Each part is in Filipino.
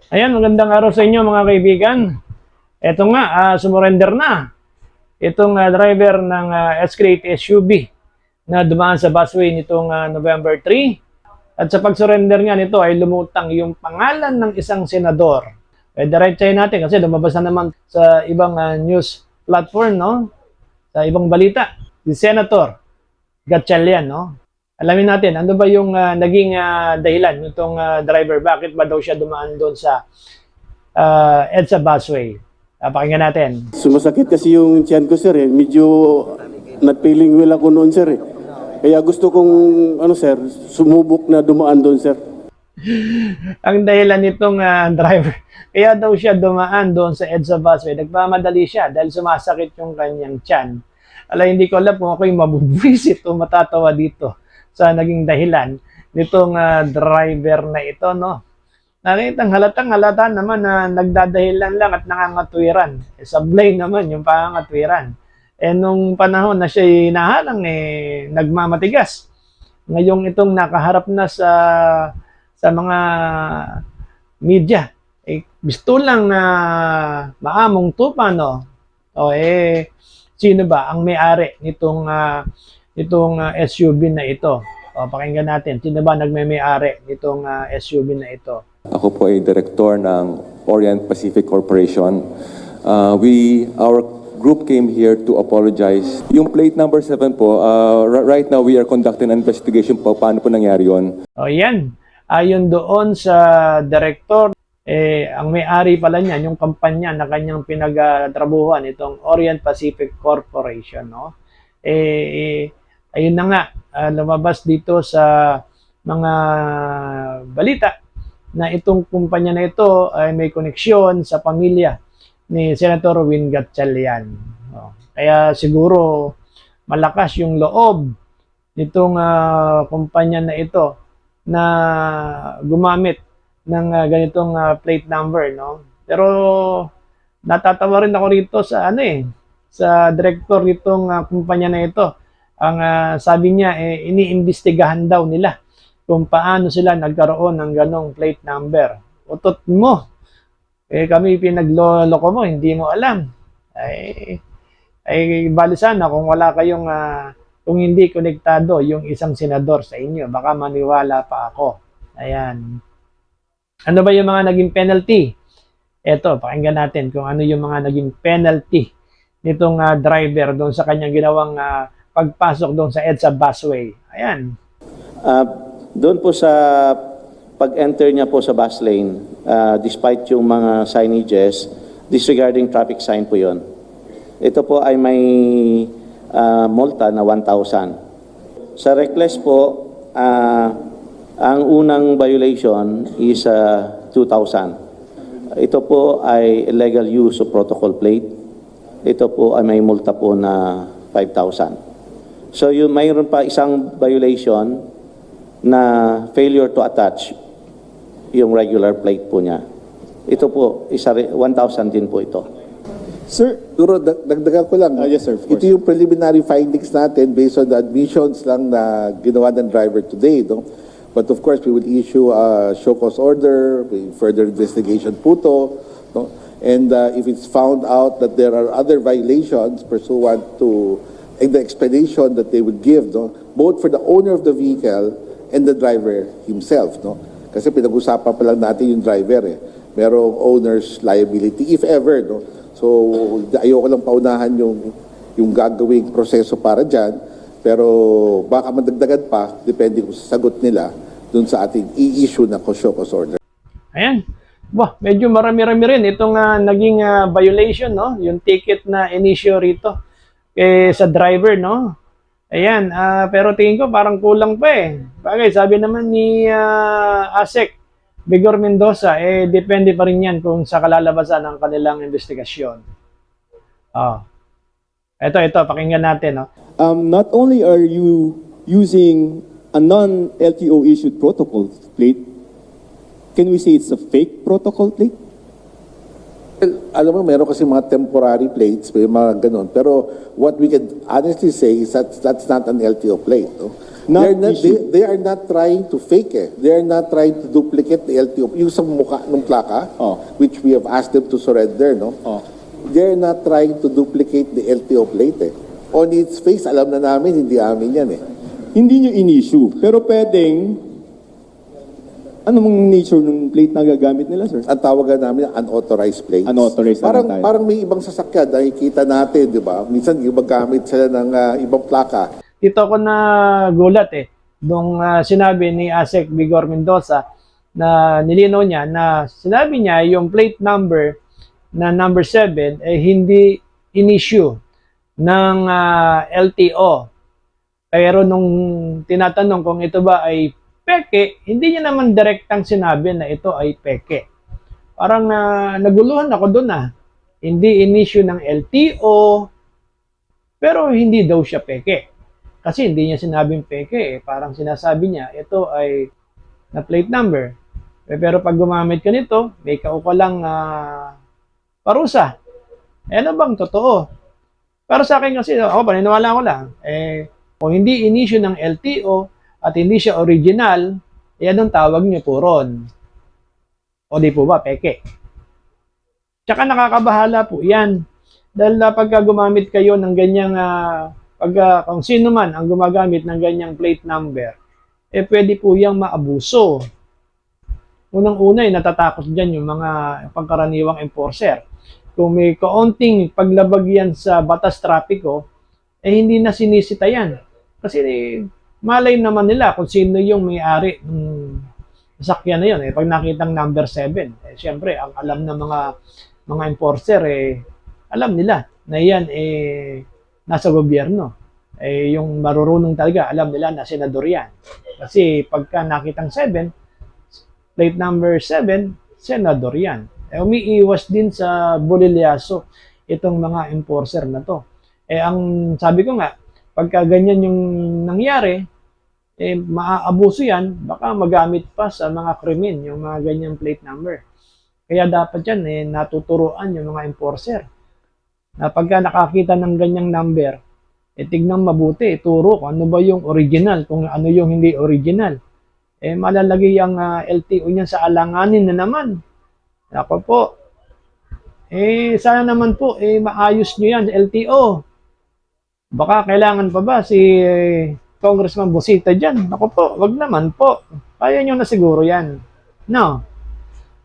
Ayan, magandang araw sa inyo mga kaibigan. Ito nga, sumurrender na itong driver ng Escalade SUV na dumaan sa busway nitong November 3. At sa pag-surrender nga nito ay lumutang yung pangalan ng isang senador. Diretsahin natin kasi lumabas na naman sa ibang news platform, no? Sa ibang balita, si Senator Gatchalian, no? Alamin natin, ano ba yung naging dahilan nitong driver? Bakit ba daw siya dumaan doon sa EDSA busway? Pakinggan natin. Sumasakit kasi yung tiyan ko, sir, eh. Medyo not feeling well ako noon, sir, eh. Kaya gusto kong, sir, sumubok na dumaan doon, sir. Ang dahilan nitong driver, kaya daw siya dumaan doon sa EDSA busway. Nagmamadali siya dahil sumasakit yung kanyang tiyan. Hindi ko alam kung ako'y mabubwisit o matatawa dito sa naging dahilan nitong driver na ito, no? Nakitang halatang halata naman na nagdadahilan lang at nangangatwiran. Sablay naman yung pangangatwiran. Nung panahon na siya hinahalang, nagmamatigas. Ngayong itong nakaharap na sa mga media, gusto lang na maamong tupa, no? Sino ba ang may-ari nitong SUV na ito? Pakinggan natin, sino ba nagme-may-ari nitong SUV na ito? Ako po ay direktor ng Orient Pacific Corporation. Our group came here to apologize. Yung plate number 7 po, right now we are conducting an investigation po. Paano po nangyari yun? Yan. Ayon doon sa direktor, ang may-ari pala niyan, yung kampanya na kanyang pinagtrabuhan, itong Orient Pacific Corporation, no? Ayun na nga, lumabas dito sa mga balita na itong kumpanya na ito ay may koneksyon sa pamilya ni Senator Win Gatchalian. Kaya siguro malakas yung loob nitong kumpanya na ito na gumamit ng ganitong plate number, no? Pero natatawa rin ako rito sa sa director nitong kumpanya na ito. Ang sabi niya iniimbestigahan daw nila kung paano sila nagkaroon ng ganong plate number. Utot mo. Kami pinagloloko mo, hindi mo alam. Bali sana kung wala kayong kung hindi konektado yung isang senador sa inyo, baka maniwala pa ako. Ayan. Ano ba yung mga naging penalty? Eto, pakinggan natin kung ano yung mga naging penalty nitong driver doon sa kanyang ginawang pagpasok doon sa EDSA busway. Ayan. Doon po sa pag-enter niya po sa bus lane, despite yung mga signages, disregarding traffic sign po yon. Ito po ay may multa na 1,000. Sa reckless po, ang unang violation is 2,000. Ito po ay illegal use of protocol plate. Ito po ay may multa po na 5,000. So yung mayroon pa isang violation na failure to attach yung regular plate po niya. Ito po, 1,000 din po ito. Sir, siguro dagdagan ko lang. Yes, sir, of course. Ito yung preliminary findings natin based on the admissions lang na ginawa ng driver today. No? But of course, we will issue a show cause order, further investigation po to. No? And if it's found out that there are other violations pursuant to the explanation that they would give, no? Both for the owner of the vehicle and the driver himself. No? Kasi pinag-usapan pa lang natin yung driver. Merong owner's liability, if ever. No? So, ayoko lang paunahan yung gagawing proseso para dyan. Pero baka madagdagan pa, depende kung sagot nila dun sa ating i-issue na show cause order. Ayan. Medyo marami-rami rin itong naging violation, no? Yung ticket na in-issue rito sa driver, no? Ayan, pero tingin ko parang kulang pa eh. Bagay, sabi naman ni ASEC Vigor Mendoza, depende pa rin yan kung sa kalalabasan ng kanilang investigasyon. Ito, pakinggan natin. No? Not only are you using a non-LTO issued protocol plate, can we say it's a fake protocol plate? Well, alam mo, meron kasi mga temporary plates, may mga ganun. Pero what we can honestly say is that that's not an LTO plate. No? They're not not, issued. they are not trying to fake eh. They are not trying to duplicate the LTO. Yung sa mukha ng plaka, Oh. which we have asked them to surrender, no? Oh. They're not trying to duplicate the LTO plate eh. On its face, alam na namin, hindi amin yan eh. Hindi nyo in-issue, pero pwedeng, ano mong nature ng plate na gagamit nila, sir? Ang tawagan namin, unauthorized plates. Unauthorized parang, naman tayo. parang may ibang sasakyan, nakikita natin, di ba? Minsan, gumagamit sila ng ibang plaka. Dito ako na gulat nung sinabi ni Asek Vigor Mendoza na nilinaw niya na sinabi niya yung plate number na number 7 hindi in-issue ng LTO. Pero nung tinatanong kung ito ba ay peke, hindi niya naman direktang sinabi na ito ay peke. Parang naguluhan ako doon Hindi in-issue ng LTO, pero hindi daw siya peke. Kasi hindi niya sinabing peke Parang sinasabi niya, ito ay na plate number. Pero pag gumamit ka nito, may kaukulang parusa. Ano bang totoo? Pero sa akin kasi, ako paniniwala ko lang, kung hindi in-issue ng LTO at hindi siya original, anong tawag niyo po ron? O di po ba, peke? Tsaka nakakabahala po yan. Dahil pagka gumamit kayo ng ganyang kung sino man ang gumagamit ng ganyang plate number, pwede po yang maabuso. Unang-una natatakot dyan yung mga pangkaraniwang enforcer. Kung may kaunting paglabag yan sa batas trapiko, hindi na sinisita yan. Kasi malay naman nila kung sino yung may-ari ng sasakyan na yun. Pag nakitang number 7, syempre, ang alam ng mga enforcer, alam nila na yan, nasa gobyerno. Yung marurunong talaga, alam nila na senador yan. Kasi pagka nakitang 7, plate number 7, senador yan. Umiiwas din sa bulilyaso itong mga enforcer na to. Ang sabi ko nga, pagka ganyan yung nangyari, maaabuso yan, baka magamit pa sa mga krimen, yung mga ganyang plate number. Kaya dapat yan, natuturuan yung mga enforcer na pagka nakakita ng ganyang number, tignan mabuti, ituro kung ano ba yung original, kung ano yung hindi original. Malalagay ang LTO niyan sa alanganin na naman. Ako po, sana naman po, maayos nyo yan, LTO. Baka kailangan pa ba si Congressman Busita dyan? Ako po, wag naman po. Kaya nyo na siguro yan. No?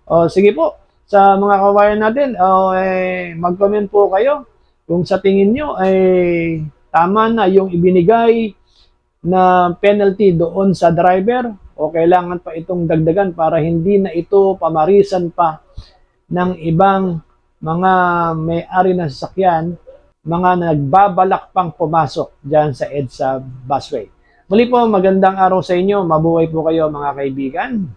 O, sige po. Sa mga kawayan natin, mag-comment po kayo kung sa tingin nyo ay tama na yung ibinigay na penalty doon sa driver o kailangan pa itong dagdagan para hindi na ito pamarisan pa ng ibang mga may-ari ng sasakyan, mga nagbabalak pang pumasok dyan sa EDSA busway. Muli po, magandang araw sa inyo. Mabuhay po kayo mga kaibigan.